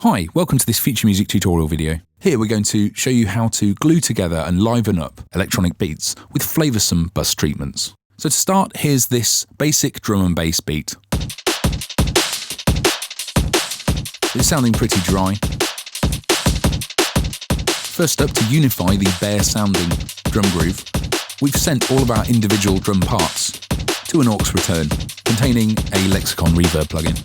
Hi, welcome to this Future Music tutorial video. Here we're going to show you how to glue together and liven up electronic beats with flavoursome bus treatments. So to start, here's this basic drum and bass beat. It's sounding pretty dry. First up, to unify the bare sounding drum groove, we've sent all of our individual drum parts to an aux return containing a Lexicon Reverb plugin.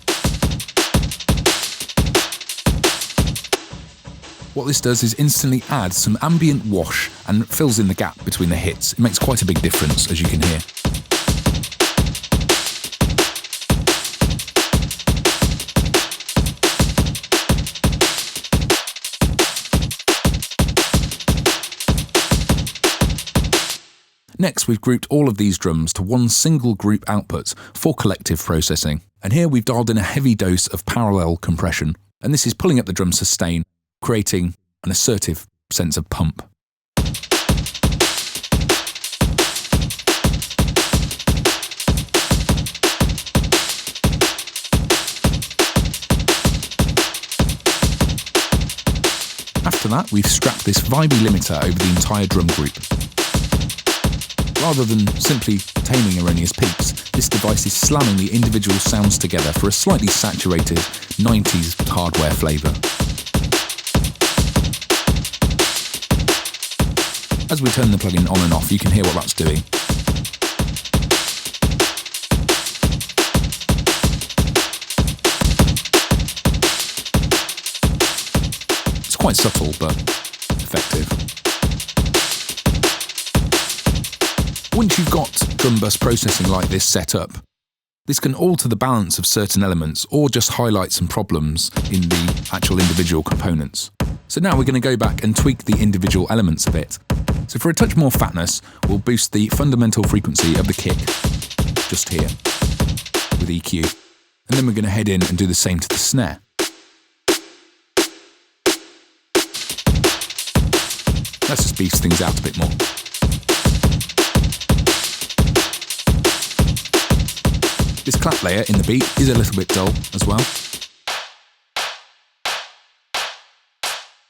What this does is instantly add some ambient wash and fills in the gap between the hits. It makes quite a big difference, as you can hear. Next, we've grouped all of these drums to one single group output for collective processing. And here we've dialed in a heavy dose of parallel compression, and this is pulling up the drum sustain, creating an assertive sense of pump. After that, we've strapped this vibey limiter over the entire drum group. Rather than simply taming erroneous peaks, this device is slamming the individual sounds together for a slightly saturated 90s hardware flavour. As we turn the plugin on and off, you can hear what that's doing. It's quite subtle, but effective. Once you've got drum bus processing like this set up, this can alter the balance of certain elements or just highlight some problems in the actual individual components. So now we're going to go back and tweak the individual elements a bit. So for a touch more fatness, we'll boost the fundamental frequency of the kick, just here, with EQ. And then we're going to head in and do the same to the snare. Let's just beef things out a bit more. This clap layer in the beat is a little bit dull as well.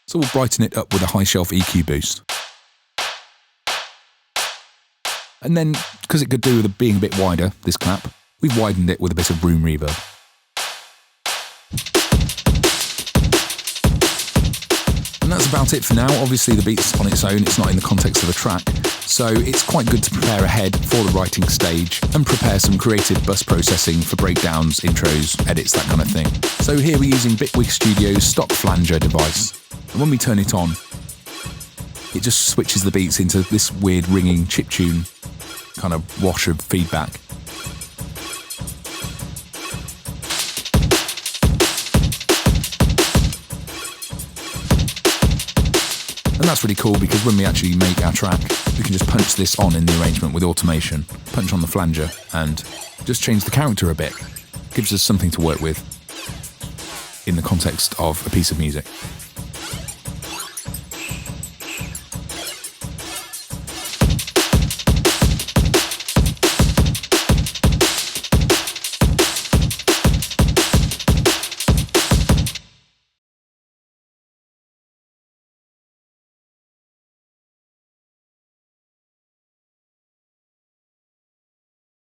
So we'll brighten it up with a high shelf EQ boost. And then, because it could do with it being a bit wider, this clap, we've widened it with a bit of room reverb. And that's about it for now. Obviously the beat's on its own, it's not in the context of the track, so it's quite good to prepare ahead for the writing stage and prepare some creative bus processing for breakdowns, intros, edits, that kind of thing. So here we're using Bitwig Studio's stock flanger device. And when we turn it on, it just switches the beats into this weird ringing chiptune kind of wash of feedback. And that's really cool because when we actually make our track, we can just punch this on in the arrangement with automation, punch on the flanger and just change the character a bit. Gives us something to work with in the context of a piece of music.